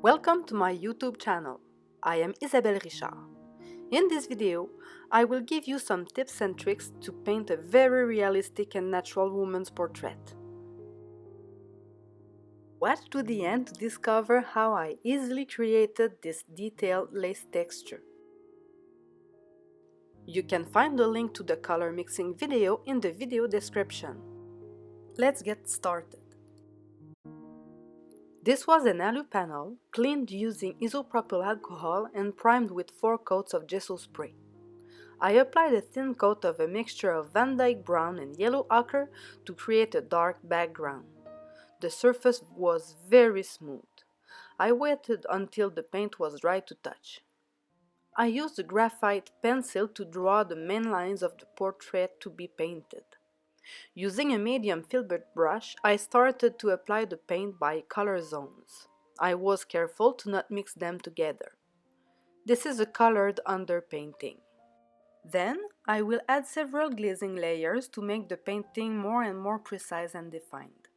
Welcome to my YouTube channel. I am Isabelle Richard. In this video, I will give you some tips and tricks to paint a very realistic and natural woman's portrait. Watch to the end to discover how I easily created this detailed lace texture. You can find the link to the color mixing video in the video description. Let's get started. This was an alupanel cleaned using isopropyl alcohol and primed with 4 coats of gesso spray. I applied a thin coat of a mixture of Van Dyke brown and yellow ochre to create a dark background. The surface was very smooth. I waited until the paint was dry to touch. I used a graphite pencil to draw the main lines of the portrait to be painted. Using a medium filbert brush, I started to apply the paint by color zones. I was careful to not mix them together. This is a colored underpainting. Then, I will add several glazing layers to make the painting more and more precise and defined.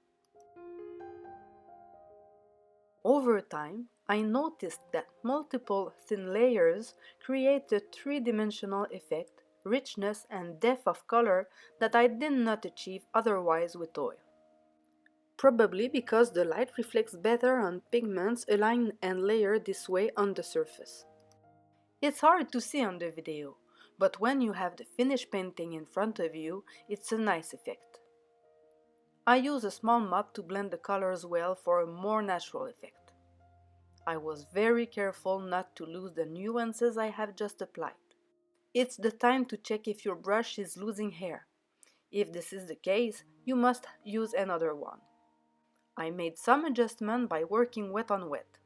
Over time, I noticed that multiple thin layers create a three-dimensional effect, richness and depth of color that I did not achieve otherwise with oil. Probably because the light reflects better on pigments aligned and layered this way on the surface. It's hard to see on the video, but when you have the finished painting in front of you, it's a nice effect. I use a small mop to blend the colors well for a more natural effect. I was very careful not to lose the nuances I have just applied. It's the time to check if your brush is losing hair. If this is the case, you must use another one. I made some adjustment by working wet on wet.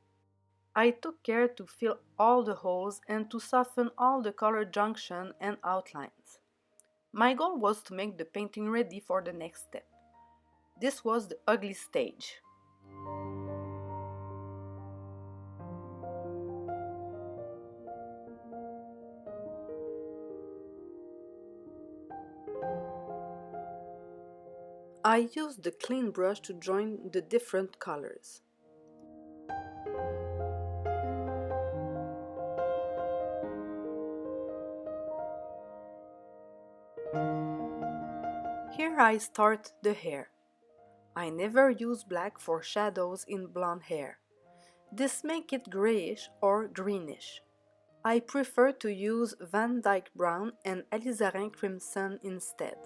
I took care to fill all the holes and to soften all the color junction and outlines. My goal was to make the painting ready for the next step. This was the ugly stage. I used the clean brush to join the different colors. Here I start the hair. I never use black for shadows in blonde hair. This makes it grayish or greenish. I prefer to use Van Dyke brown and alizarin crimson instead.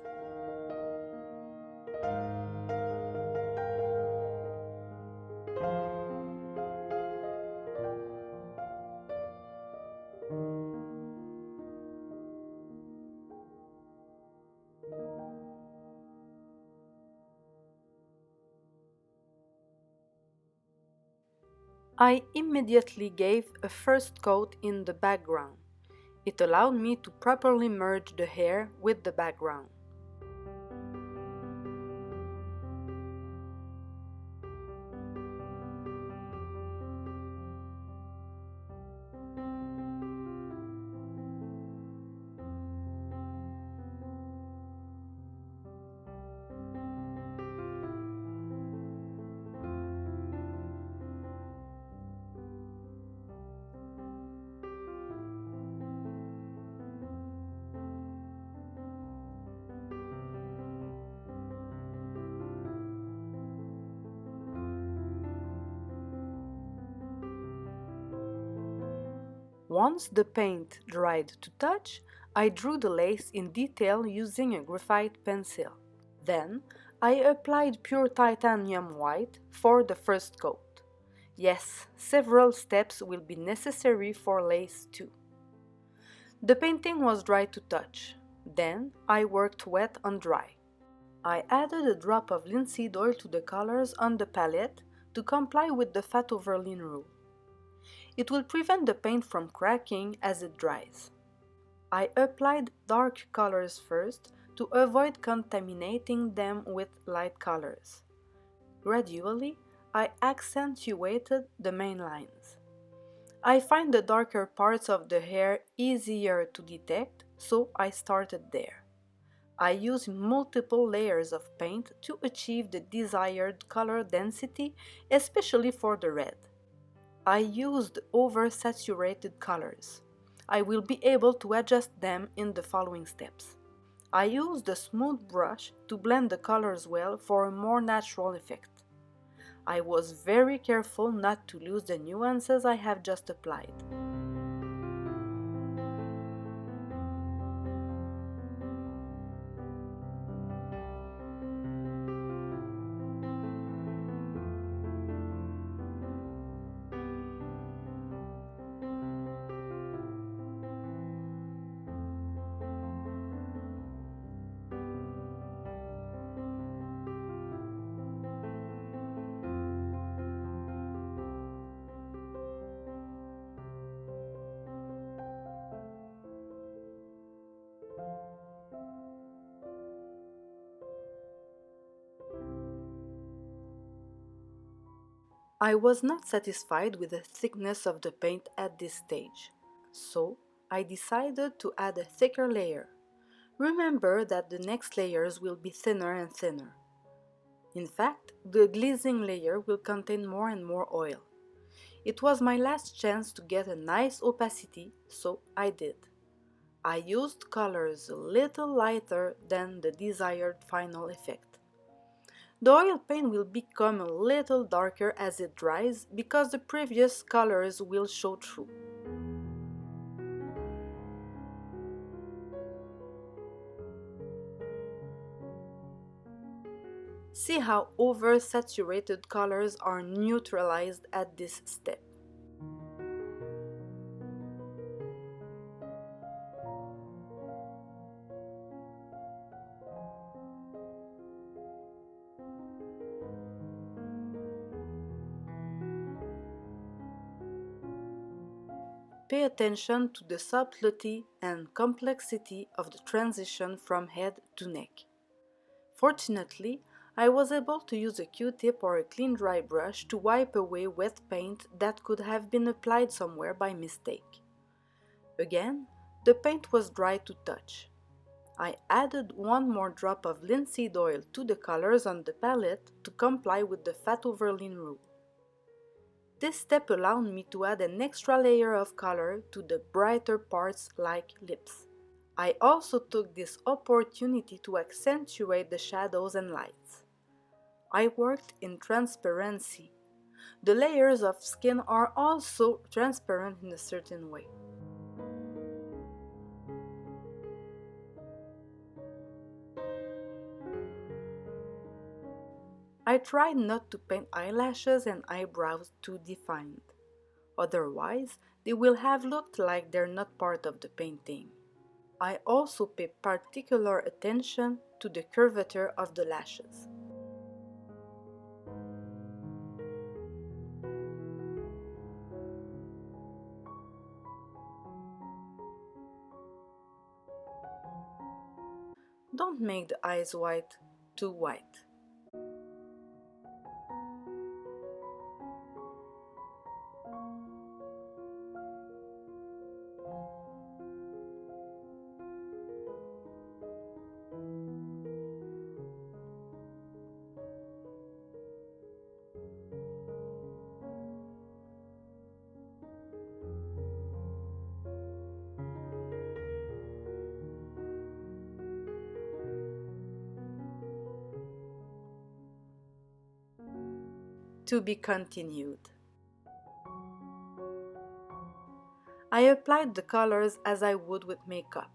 I immediately gave a first coat in the background. It allowed me to properly merge the hair with the background. Once the paint dried to touch, I drew the lace in detail using a graphite pencil. Then, I applied pure titanium white for the first coat. Yes, several steps will be necessary for lace too. The painting was dry to touch. Then, I worked wet on dry. I added a drop of linseed oil to the colors on the palette to comply with the fat over lean rule. It will prevent the paint from cracking as it dries. I applied dark colors first to avoid contaminating them with light colors. Gradually, I accentuated the main lines. I find the darker parts of the hair easier to detect, so I started there. I used multiple layers of paint to achieve the desired color density, especially for the red. I used oversaturated colors. I will be able to adjust them in the following steps. I used a smooth brush to blend the colors well for a more natural effect. I was very careful not to lose the nuances I have just applied. I was not satisfied with the thickness of the paint at this stage, so I decided to add a thicker layer. Remember that the next layers will be thinner and thinner. In fact, the glazing layer will contain more and more oil. It was my last chance to get a nice opacity, so I did. I used colors a little lighter than the desired final effect. The oil paint will become a little darker as it dries because the previous colors will show through. See how oversaturated colors are neutralized at this step. Pay attention to the subtlety and complexity of the transition from head to neck. Fortunately, I was able to use a Q-tip or a clean dry brush to wipe away wet paint that could have been applied somewhere by mistake. Again, the paint was dry to touch. I added one more drop of linseed oil to the colors on the palette to comply with the fat over lean rule. This step allowed me to add an extra layer of color to the brighter parts like lips. I also took this opportunity to accentuate the shadows and lights. I worked in transparency. The layers of skin are also transparent in a certain way. I tried not to paint eyelashes and eyebrows too defined. Otherwise, they will have looked like they're not part of the painting. I also pay particular attention to the curvature of the lashes. Don't make the eyes white too white. To be continued. I applied the colors as I would with makeup.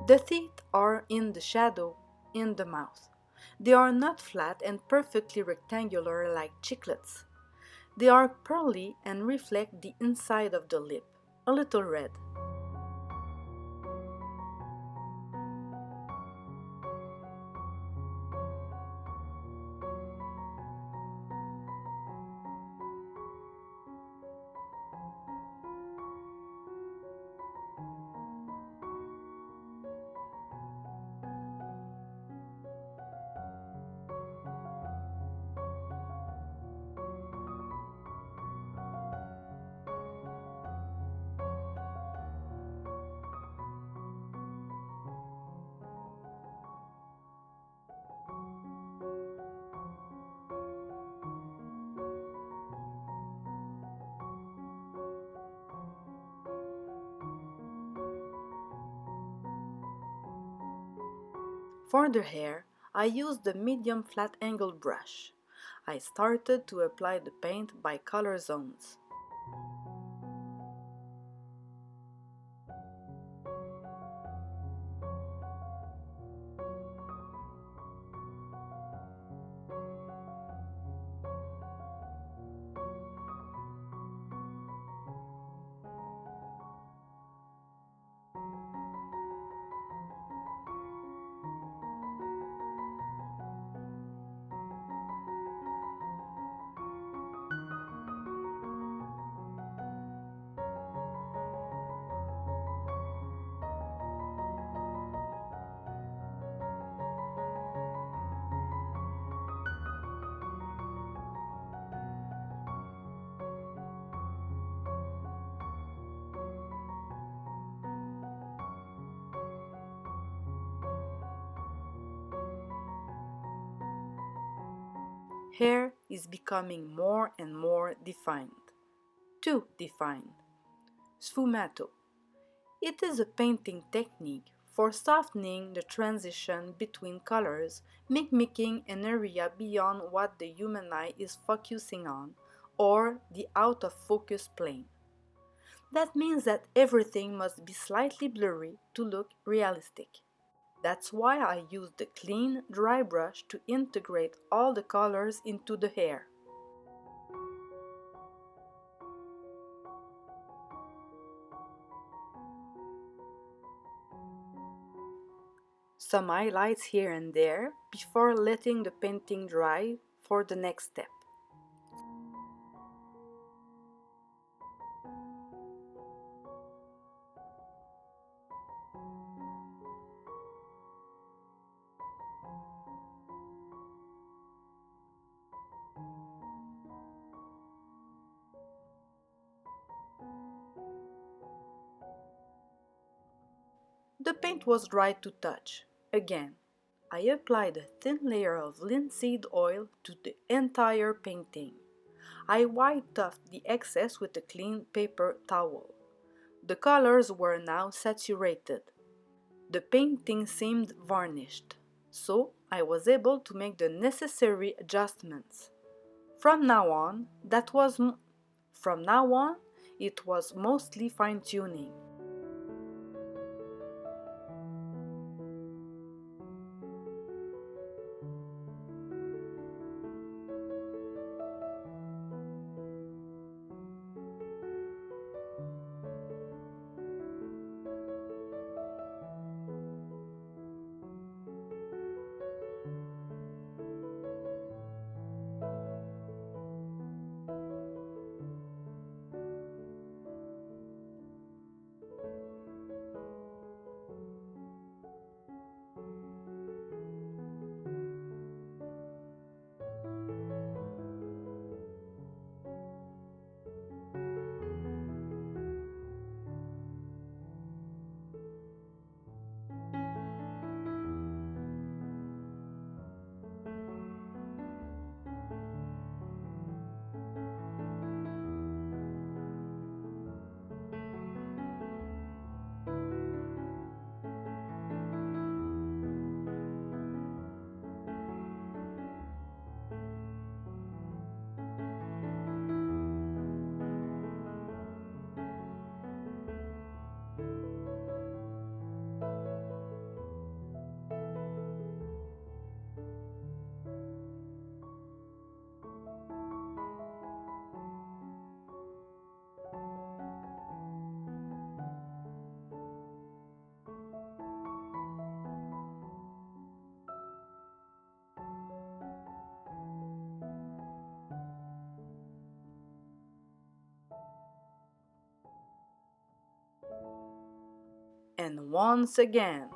The teeth are in the shadow in the mouth. They are not flat and perfectly rectangular like chiclets. They are pearly and reflect the inside of the lip, a little red. For the hair, I used the medium flat angle brush. I started to apply the paint by color zones. Hair is becoming more and more defined. Too defined. Sfumato. It is a painting technique for softening the transition between colors, mimicking an area beyond what the human eye is focusing on, or the out-of-focus plane. That means that everything must be slightly blurry to look realistic. That's why I use the clean, dry brush to integrate all the colors into the hair. Some highlights here and there before letting the painting dry for the next step. The paint was dry to touch. Again, I applied a thin layer of linseed oil to the entire painting. I wiped off the excess with a clean paper towel. The colors were now saturated. The painting seemed varnished, so I was able to make the necessary adjustments. From now on, it was mostly fine-tuning. and once again.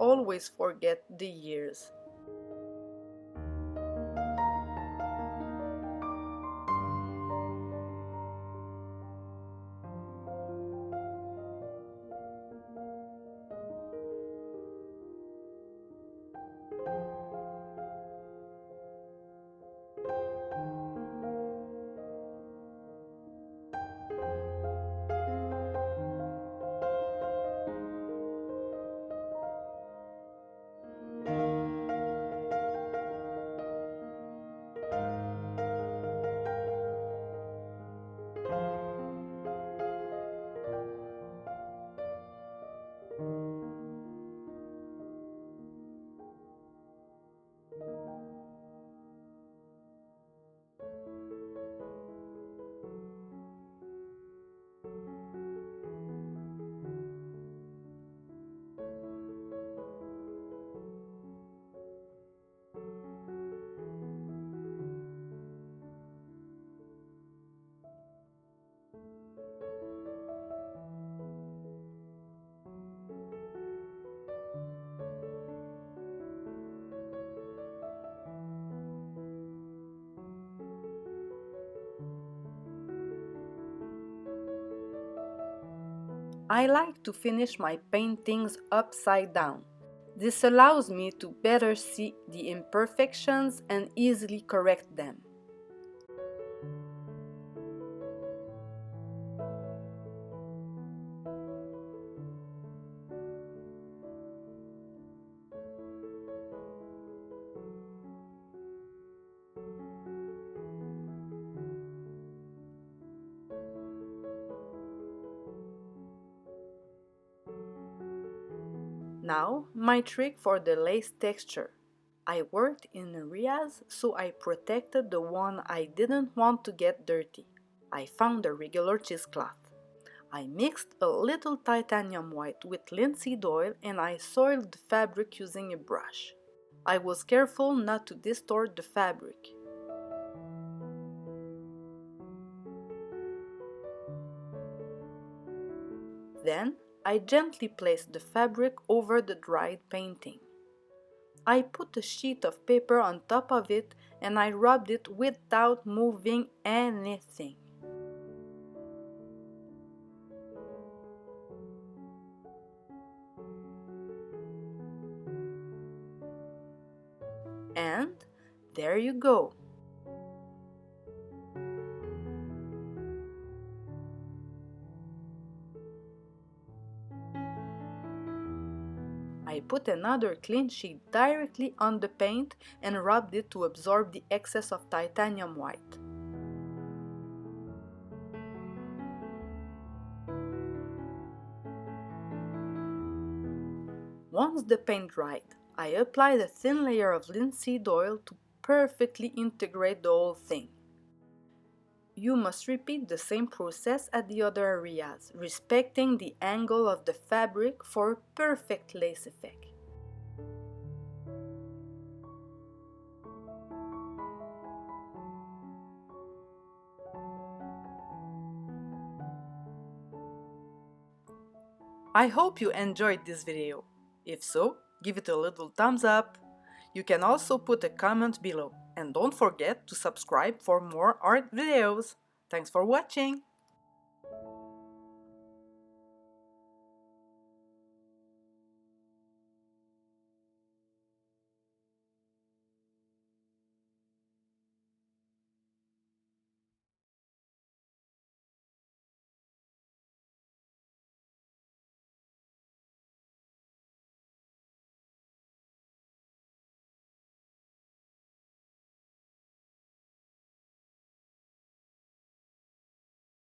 Always forget the years. I like to finish my paintings upside down. This allows me to better see the imperfections and easily correct them. Now, my trick for the lace texture. I worked in areas, so I protected the one I didn't want to get dirty. I found a regular cheesecloth. I mixed a little titanium white with linseed oil and I soiled the fabric using a brush. I was careful not to distort the fabric. Then, I gently placed the fabric over the dried painting. I put a sheet of paper on top of it and I rubbed it without moving anything. And there you go. I put another clean sheet directly on the paint and rubbed it to absorb the excess of titanium white. Once the paint dried, I applied a thin layer of linseed oil to perfectly integrate the whole thing. You must repeat the same process at the other areas, respecting the angle of the fabric for a perfect lace effect. I hope you enjoyed this video. If so, give it a little thumbs up. You can also put a comment below and don't forget to subscribe for more art videos. Thanks for watching!